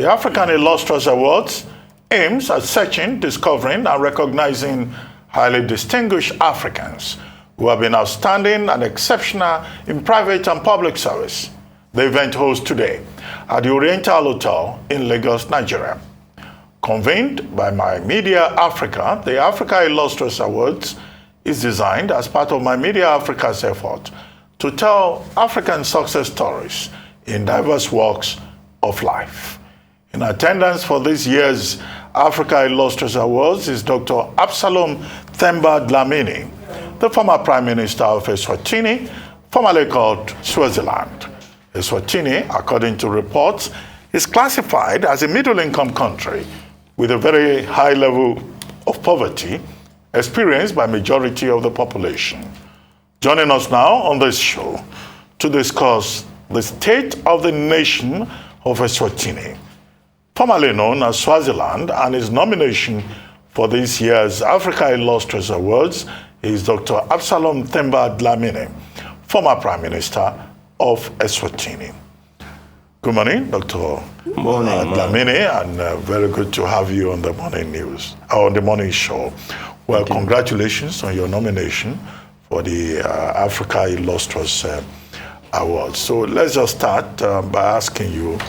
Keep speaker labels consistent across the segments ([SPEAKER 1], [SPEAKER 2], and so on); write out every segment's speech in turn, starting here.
[SPEAKER 1] The African Illustrious Awards aims at searching, discovering, and recognizing highly distinguished Africans who have been outstanding and exceptional in private and public service. The event holds today at the Oriental Hotel in Lagos, Nigeria. Convened by My Media Africa, the Africa Illustrious Awards is designed as part of My Media Africa's effort to tell African success stories in diverse walks of life. In attendance for this year's Africa Illustrious Awards is Dr. Absalom Dlamini, the former Prime Minister of Eswatini, formerly called Swaziland. Eswatini, according to reports, is classified as a middle-income country with a very high level of poverty experienced by majority of the population. Joining us now on this show to discuss the state of the nation of Eswatini, formerly known as Swaziland, and his nomination for this year's Africa Illustrious Awards is Dr. Absalom Dlamini, former Prime Minister of Eswatini. Good morning, Dr. Dlamini, and very good to have you on the morning news, on the morning show. Well, congratulations on your nomination for the Africa Illustrious Awards. So let's just start by asking you,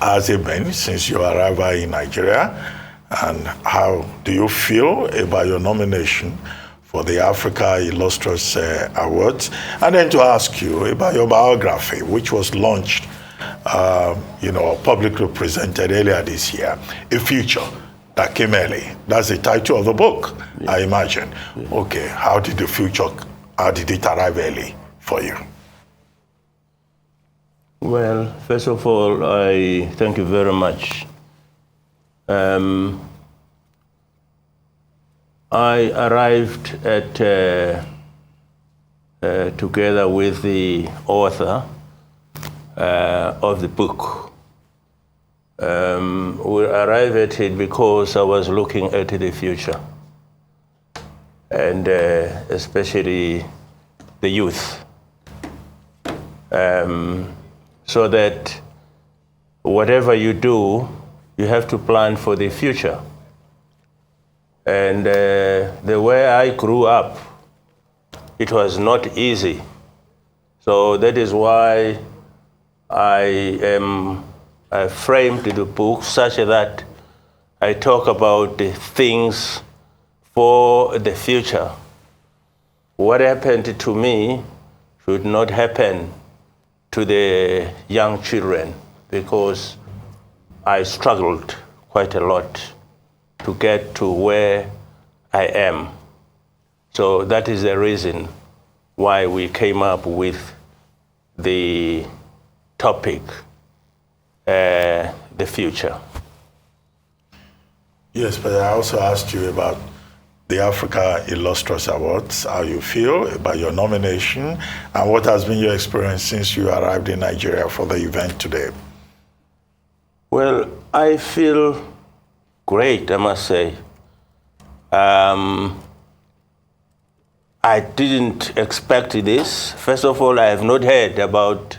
[SPEAKER 1] has it been since your arrival in Nigeria, and how do you feel about your nomination for the Africa Illustrious Awards? And then to ask you about your biography, which was launched, publicly presented earlier this year, A Future That Came Early. That's the title of the book, yeah. I imagine. Yeah. Okay, how did it arrive early for you?
[SPEAKER 2] Well, first of all, I thank you very much. I arrived at, together with the author of the book. We arrived at it because I was looking at the future, and especially the youth. So that whatever you do, you have to plan for the future. And the way I grew up, it was not easy. So that is why I framed the book such that I talk about the things for the future. What happened to me should not happen to the young children, because I struggled quite a lot to get to where I am. So that is the reason why we came up with the topic, the future.
[SPEAKER 1] Yes, but I also asked you about the Africa Illustrious Awards, how you feel about your nomination, and what has been your experience since you arrived in Nigeria for the event today.
[SPEAKER 2] Well, I feel great, I must say. I didn't expect this. First of all, I have not heard about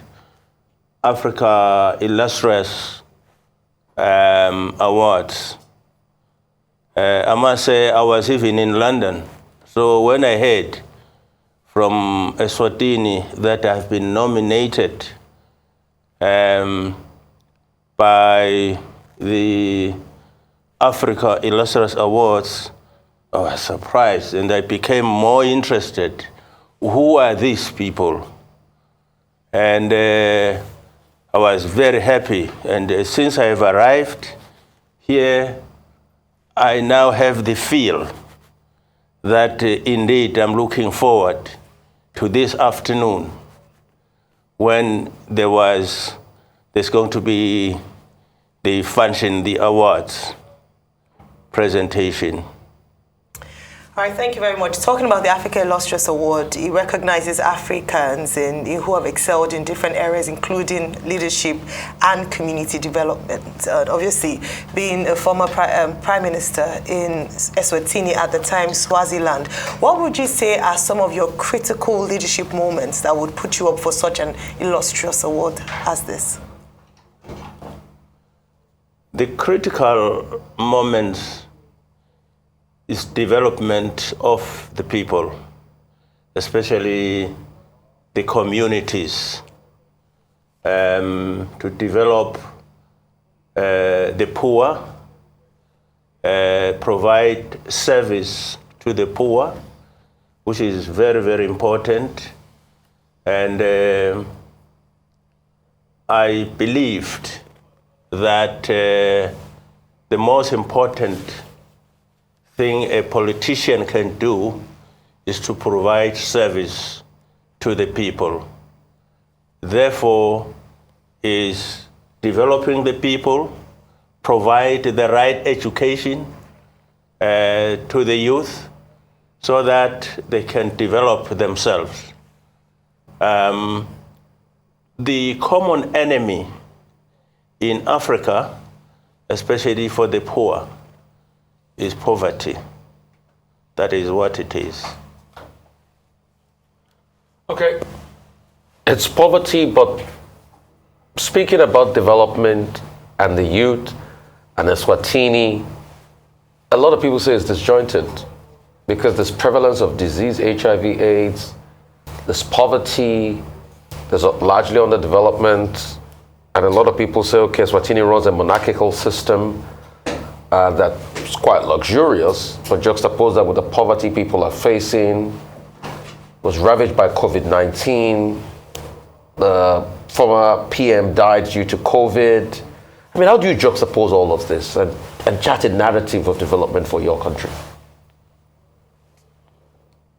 [SPEAKER 2] Africa Illustrious Awards. I must say I was even in London. So when I heard from Eswatini that I've been nominated by the Africa Illustrious Awards, I was surprised, and I became more interested. Who are these people? And I was very happy. And since I have arrived here, I now have the feel that indeed I'm looking forward to this afternoon when there's going to be the function, the awards presentation.
[SPEAKER 3] All right, thank you very much. Talking about the Africa Illustrious Award, it recognizes Africans who have excelled in different areas, including leadership and community development. Obviously, being a former Prime Minister in Eswatini at the time, Swaziland, what would you say are some of your critical leadership moments that would put you up for such an illustrious award as this?
[SPEAKER 2] The critical moments is development of the people, especially the communities, to develop the poor, provide service to the poor, which is very, very important. And I believed that the most important thing a politician can do is to provide service to the people. Therefore, is developing the people, provide the right education to the youth so that they can develop themselves. The common enemy in Africa, especially for the poor, is poverty. That is what it is.
[SPEAKER 4] Okay. It's poverty, but speaking about development and the youth and Eswatini, a lot of people say it's disjointed because there's prevalence of disease, HIV, AIDS, there's poverty, there's largely underdevelopment, and a lot of people say, okay, Eswatini runs a monarchical system that's quite luxurious, but juxtapose that with the poverty people are facing, was ravaged by COVID-19, the former PM died due to COVID. I mean, how do you juxtapose all of this and chart a narrative of development for your country?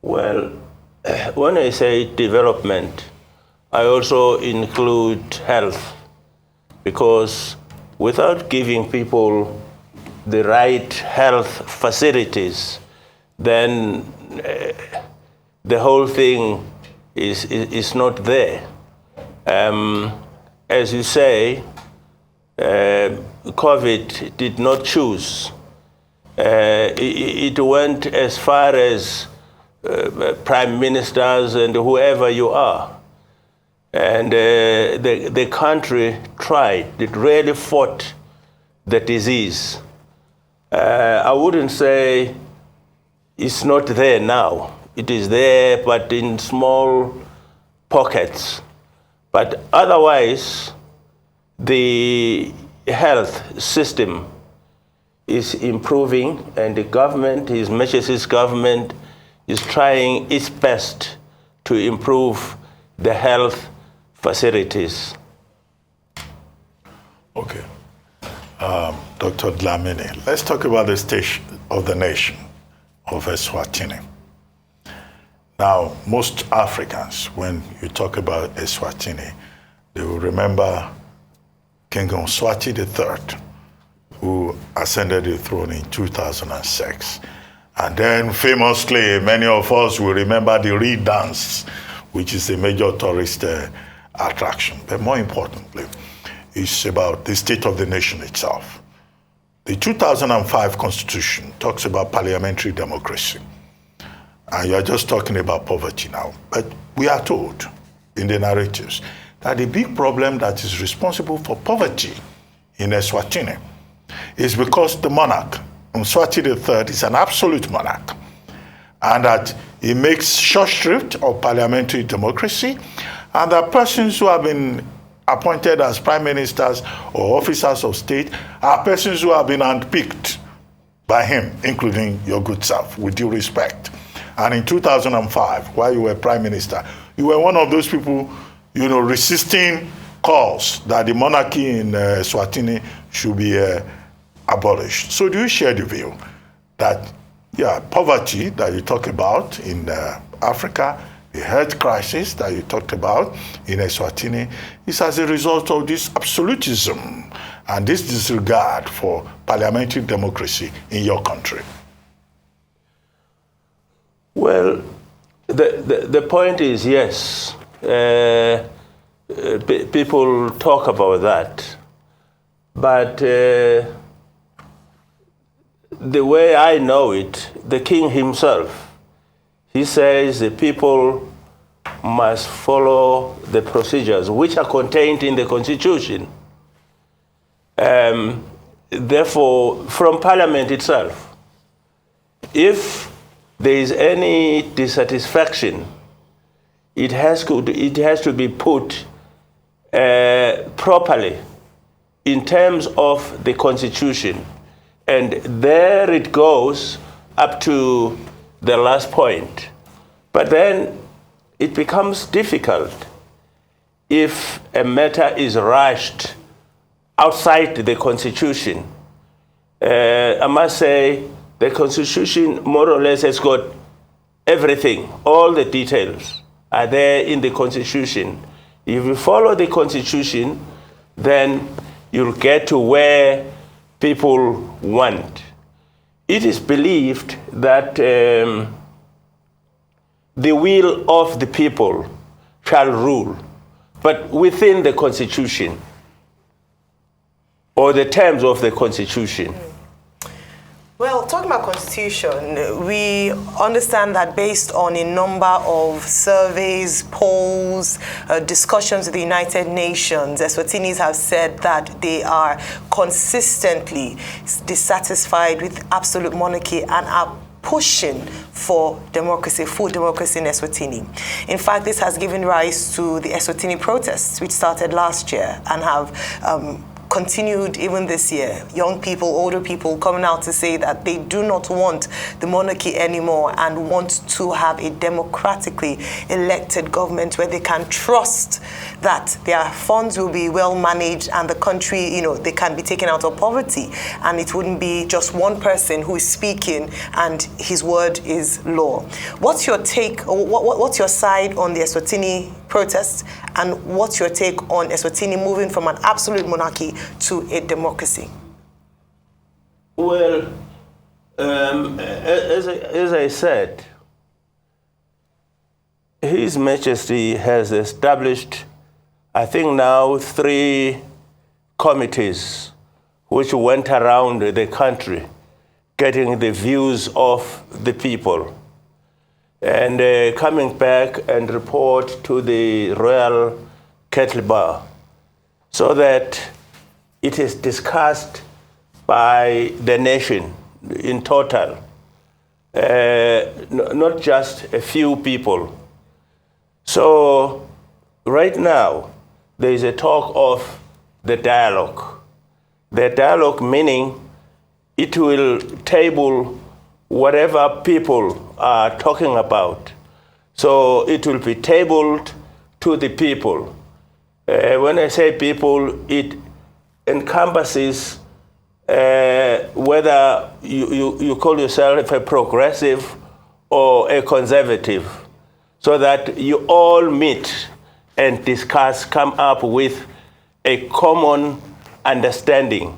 [SPEAKER 2] Well, when I say development, I also include health, because without giving people the right health facilities, then the whole thing is not there. As you say, COVID did not choose. It went as far as prime ministers and whoever you are. And the country tried, it really fought the disease. I wouldn't say it's not there now. It is there, but in small pockets. But otherwise, the health system is improving, and the government, His Majesty's government, is trying its best to improve the health facilities.
[SPEAKER 1] Okay. Dr. Dlamini, let's talk about the state of the nation of Eswatini. Now, most Africans, when you talk about Eswatini, they will remember King Eswatini III, who ascended the throne in 2006. And then famously, many of us will remember the Reed Dance, which is a major tourist attraction. But more importantly, it's about the state of the nation itself. The 2005 Constitution talks about parliamentary democracy. And you're just talking about poverty now. But we are told in the narratives that the big problem that is responsible for poverty in Eswatini is because the monarch, Eswatini III, is an absolute monarch, and that he makes short shrift of parliamentary democracy, and that persons who have been appointed as prime ministers or officers of state are persons who have been handpicked by him, including your good self, with due respect. And in 2005, while you were prime minister, you were one of those people, resisting calls that the monarchy in Eswatini should be abolished. So do you share the view that, poverty that you talk about in Africa, the health crisis that you talked about in Eswatini, is as a result of this absolutism and this disregard for parliamentary democracy in your country?
[SPEAKER 2] Well, the point is, yes, people talk about that, but the way I know it, the king himself, he says the people must follow the procedures which are contained in the Constitution. The therefore, from Parliament itself, if there is any dissatisfaction, it has to be put properly in terms of the Constitution. And there it goes up to the last point. But then it becomes difficult if a matter is rushed outside the Constitution. I must say the Constitution more or less has got everything, all the details are there in the Constitution. If you follow the Constitution, then you'll get to where people want. It is believed that the will of the people shall rule, but within the Constitution or the terms of the Constitution.
[SPEAKER 3] Well, talking about Constitution, we understand that based on a number of surveys, polls, discussions with the United Nations, Eswatinis have said that they are consistently dissatisfied with absolute monarchy and are pushing for democracy, full democracy in Eswatini. In fact, this has given rise to the Eswatini protests, which started last year and have continued even this year. Young people, older people coming out to say that they do not want the monarchy anymore and want to have a democratically elected government where they can trust that their funds will be well managed and the country, you know, they can be taken out of poverty and it wouldn't be just one person who is speaking and his word is law. What's your take, or what's your side on the Eswatini protests, and what's your take on Eswatini moving from an absolute monarchy to a democracy?
[SPEAKER 2] Well, as I said, His Majesty has established, I think now, 3 committees which went around the country getting the views of the people and coming back and report to the Royal Kettle Bar so that it is discussed by the nation in total, not just a few people. So right now, there is a talk of the dialogue. The dialogue meaning it will table whatever people are talking about. So it will be tabled to the people. When I say people, it encompasses whether you call yourself a progressive or a conservative, so that you all meet and discuss, come up with a common understanding.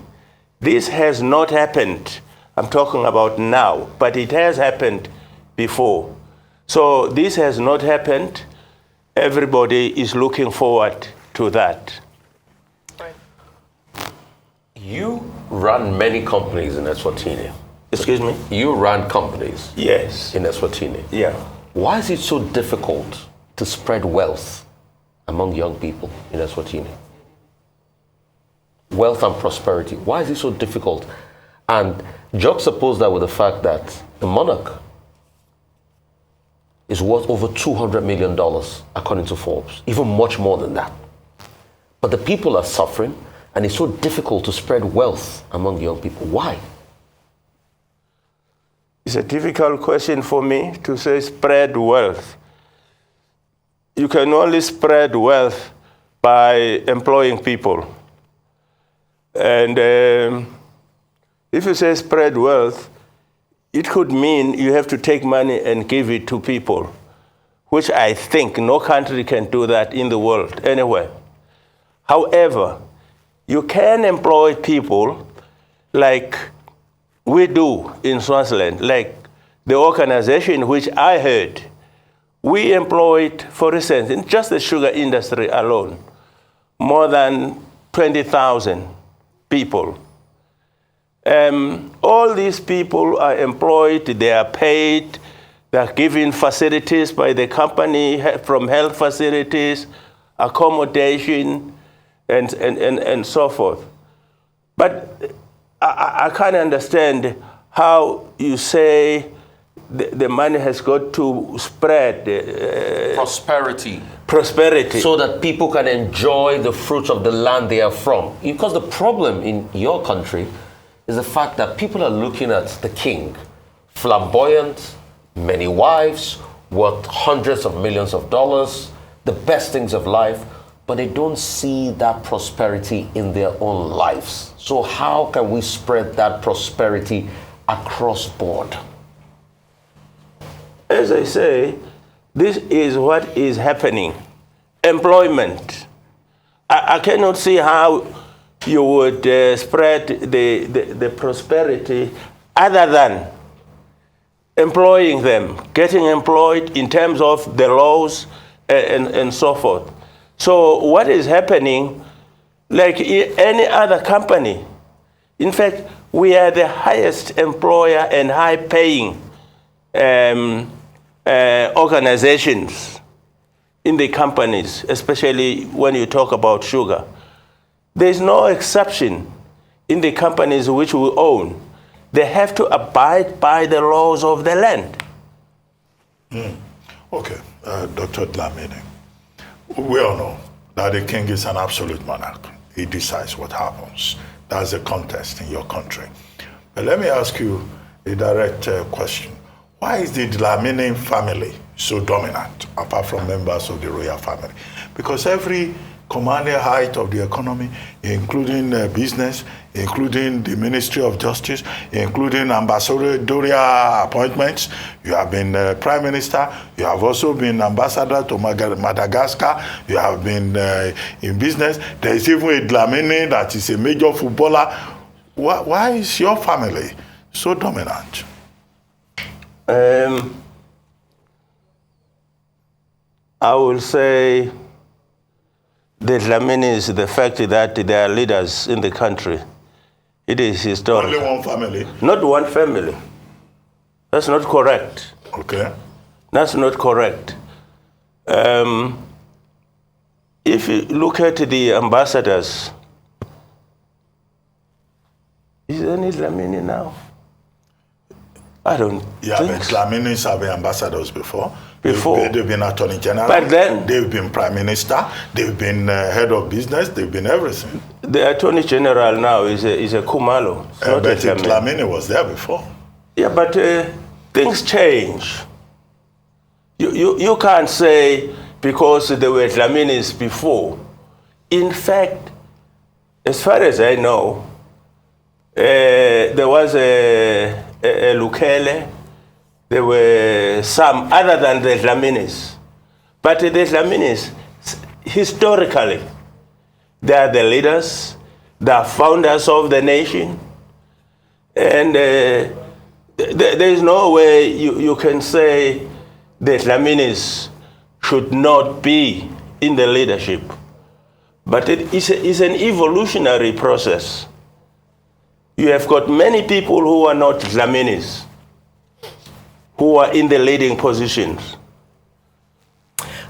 [SPEAKER 2] This has not happened, I'm talking about now, but it has happened before. So this has not happened. Everybody is looking forward to that.
[SPEAKER 3] Right.
[SPEAKER 4] You run many companies in Eswatini.
[SPEAKER 2] Excuse me?
[SPEAKER 4] You run companies
[SPEAKER 2] Yes.
[SPEAKER 4] in Eswatini.
[SPEAKER 2] Yeah.
[SPEAKER 4] Why is it so difficult to spread wealth among young people in Eswatini? Wealth and prosperity. Why is it so difficult? And juxtapose that with the fact that the monarch is worth over $200 million, according to Forbes, even much more than that. But the people are suffering, and it's so difficult to spread wealth among young people. Why?
[SPEAKER 2] It's a difficult question for me to say spread wealth. You can only spread wealth by employing people. And if you say spread wealth, it could mean you have to take money and give it to people, which I think no country can do that in the world anywhere. However, you can employ people like we do in Swaziland, like the organization which I heard. We employed, for instance, in just the sugar industry alone, more than 20,000 people. All these people are employed, they are paid, they are given facilities by the company, from health facilities, accommodation, and so forth. But I can't understand how you say the money has got to spread. Prosperity.
[SPEAKER 4] So that people can enjoy the fruits of the land they are from. Because the problem in your country is the fact that people are looking at the king, flamboyant, many wives, worth hundreds of millions of dollars, the best things of life, but they don't see that prosperity in their own lives. So how can we spread that prosperity across board?
[SPEAKER 2] As I say, this is what is happening. Employment. I cannot see how you would spread the prosperity other than employing them, getting employed in terms of the laws and so forth. So what is happening, like any other company, in fact, we are the highest employer and high-paying organizations in the companies, especially when you talk about sugar. There's no exception in the companies which we own. They have to abide by the laws of the land.
[SPEAKER 1] Okay, Dr. Dlamini, we all know that the king is an absolute monarch. He decides what happens. That's the contest in your country. But let me ask you a direct question. Why is the Dlamini family so dominant, apart from members of the royal family? Because every commanding height of the economy, including business, including the Ministry of Justice, including ambassadorial appointments. You have been Prime Minister. You have also been Ambassador to Madagascar. You have been in business. There is even a Dlamini that is a major footballer. Why is your family so dominant?
[SPEAKER 2] I will say the Dlaminis, the fact that they are leaders in the country, it is historic.
[SPEAKER 1] Only one family?
[SPEAKER 2] Not one family. That's not correct.
[SPEAKER 1] Okay.
[SPEAKER 2] That's not correct. If you look at the ambassadors, is there any Dlamini now? I don't think so.
[SPEAKER 1] Dlaminis have been ambassadors before.
[SPEAKER 2] Before.
[SPEAKER 1] They've been attorney general.
[SPEAKER 2] But then
[SPEAKER 1] they've been prime minister. They've been head of business. They've been everything.
[SPEAKER 2] the attorney general now is a Kumalo.
[SPEAKER 1] But Dlamini was there before.
[SPEAKER 2] Yeah, but things change. You can't say because there were Dlaminis before. In fact, as far as I know, there was a Lukele. There were some other than the Dlaminis. But the Dlaminis, historically, they are the leaders, they are founders of the nation. And there is no way you can say the Dlaminis should not be in the leadership. But it is an evolutionary process. You have got many people who are not Dlaminis, who are in the leading positions.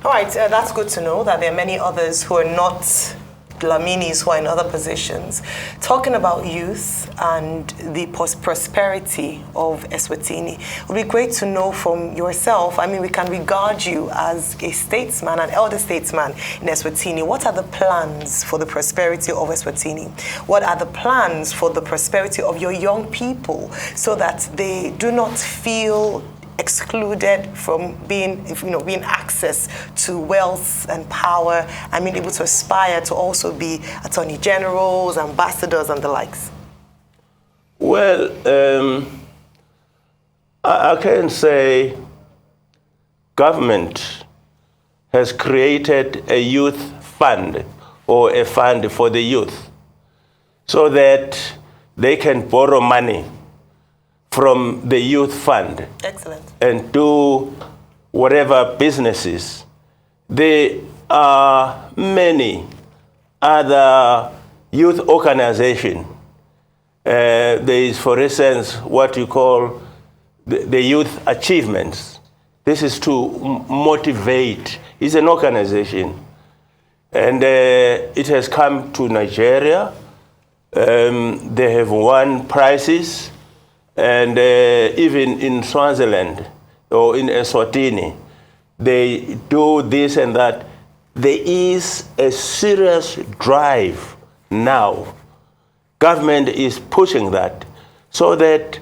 [SPEAKER 3] All right, that's good to know that there are many others who are not Dlaminis who are in other positions. Talking about youth and the prosperity of Eswatini, it would be great to know from yourself. I mean, we can regard you as a statesman, an elder statesman in Eswatini. What are the plans for the prosperity of Eswatini? What are the plans for the prosperity of your young people so that they do not feel excluded from being access to wealth and power and being able to aspire to also be attorney generals, ambassadors, and the likes?
[SPEAKER 2] Well, I can say government has created a youth fund or a fund for the youth so that they can borrow money from the youth fund.
[SPEAKER 3] Excellent.
[SPEAKER 2] And do whatever businesses. There are many other youth organizations. There is, for instance, what you call the youth achievements. This is to motivate. It's an organization. And it has come to Nigeria. They have won prizes, and even in Swaziland or in Eswatini, they do this and that. There is a serious drive now. Government is pushing that so that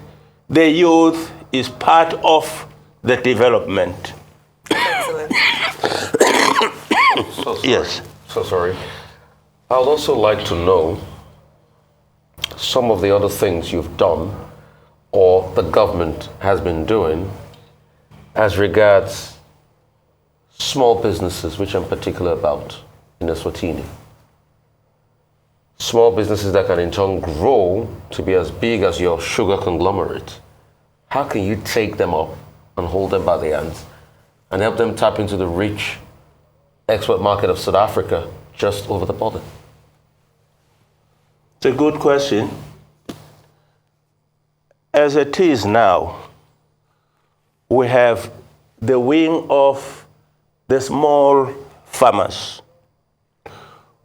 [SPEAKER 2] the youth is part of the development.
[SPEAKER 3] Excellent.
[SPEAKER 4] So sorry.
[SPEAKER 2] Yes.
[SPEAKER 4] So sorry. I would also like to know some of the other things you've done or the government has been doing as regards small businesses, which I'm particular about in Eswatini. Small businesses that can in turn grow to be as big as your sugar conglomerate. How can you take them up and hold them by the hands and help them tap into the rich export market of South Africa just over the border?
[SPEAKER 2] It's a good question. As it is now, we have the wing of the small farmers.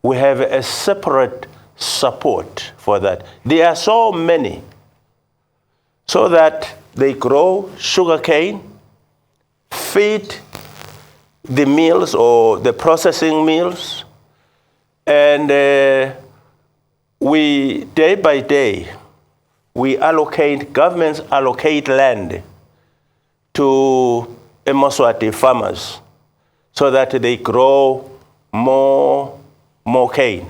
[SPEAKER 2] We have a separate support for that. There are so many, so that they grow sugarcane, feed the mills or the processing mills, and we, day by day, governments allocate land to Eswatini farmers so that they grow more cane.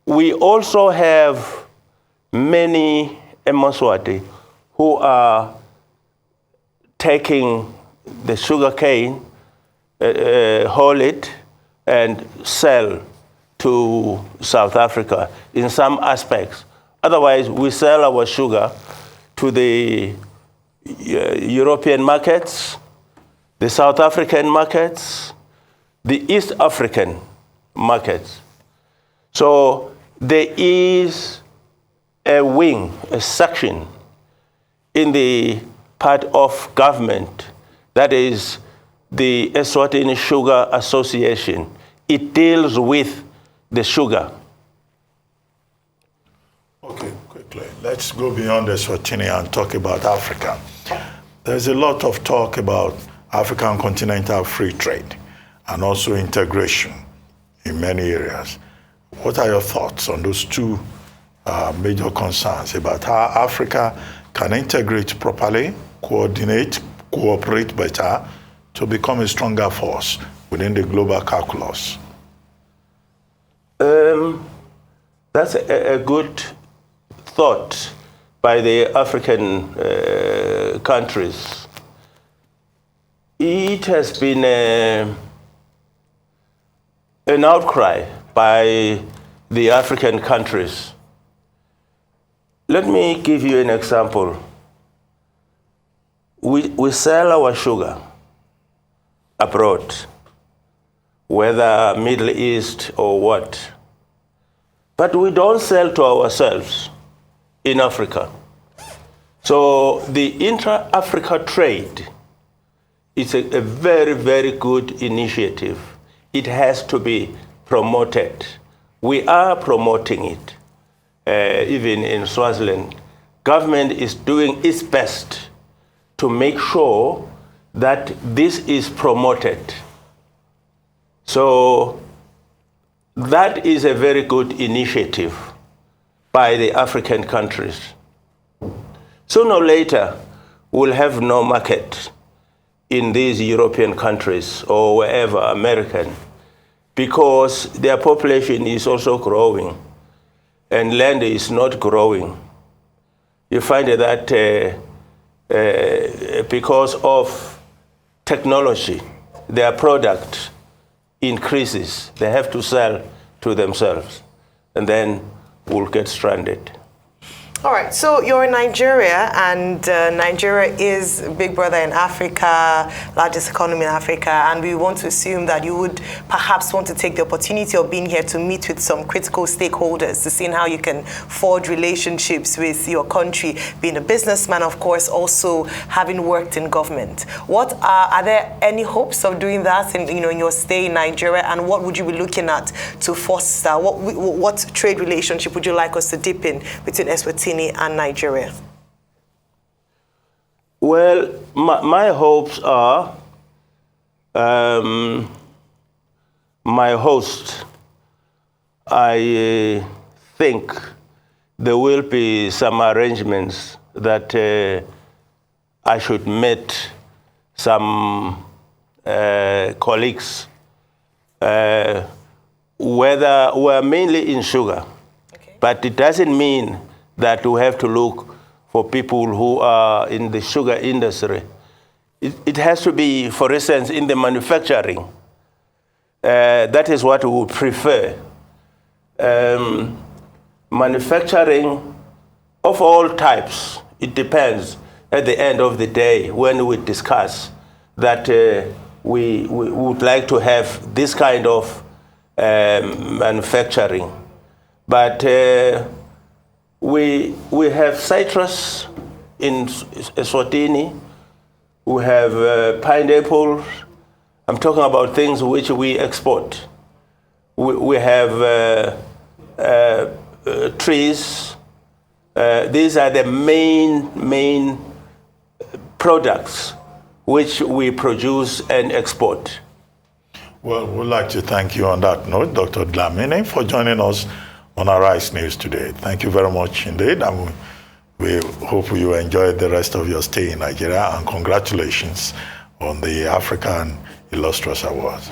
[SPEAKER 2] We also have many Eswatini who are taking the sugar cane, haul it, and sell to South Africa in some aspects. Otherwise, we sell our sugar to the European markets, the South African markets, the East African markets. So there is a wing, a section in the part of government that is the Eswatini Sugar Association. It deals with the sugar.
[SPEAKER 1] Okay, quickly, let's go beyond Eswatini and talk about Africa. There's a lot of talk about African continental free trade and also integration in many areas. What are your thoughts on those two major concerns about how Africa can integrate properly, coordinate, cooperate better to become a stronger force within the global calculus?
[SPEAKER 2] That's a good thought by the African countries. It has been an outcry by the African countries. Let me give you an example. We sell our sugar abroad, whether Middle East or what. But we don't sell to ourselves in Africa. So the intra-Africa trade is a very, very good initiative. It has to be promoted. We are promoting it. Even in Swaziland, government is doing its best to make sure that this is promoted. So that is a very good initiative by the African countries. Sooner or later, we'll have no market in these European countries or wherever, American, because their population is also growing and land is not growing. You find that because of technology, their product increases. They have to sell to themselves, and then we'll get stranded.
[SPEAKER 3] All right, so you're in Nigeria, and Nigeria is big brother in Africa, largest economy in Africa, and we want to assume that you would perhaps want to take the opportunity of being here to meet with some critical stakeholders to see how you can forge relationships with your country, being a businessman, of course, also having worked in government. What are there any hopes of doing that in your stay in Nigeria, and what would you be looking at to foster? What trade relationship would you like us to dip in between Eswatini and Nigeria?
[SPEAKER 2] Well, my hopes are my host. I think there will be some arrangements that I should meet some colleagues, whether we're mainly in sugar,
[SPEAKER 3] Okay.
[SPEAKER 2] but it doesn't mean that we have to look for people who are in the sugar industry. It has to be, for instance, in the manufacturing. That is what we would prefer. Manufacturing of all types, it depends at the end of the day when we discuss that we would like to have this kind of manufacturing. But we have citrus in Eswatini, we have pineapple. I'm talking about things which we export. We have trees. These are the main products which we produce and export.
[SPEAKER 1] Well, we'd like to thank you on that note, Dr. Dlamini, for joining us on our Rice News today. Thank you very much indeed, and we hope you enjoy the rest of your stay in Nigeria, and congratulations on the African Illustrious Awards.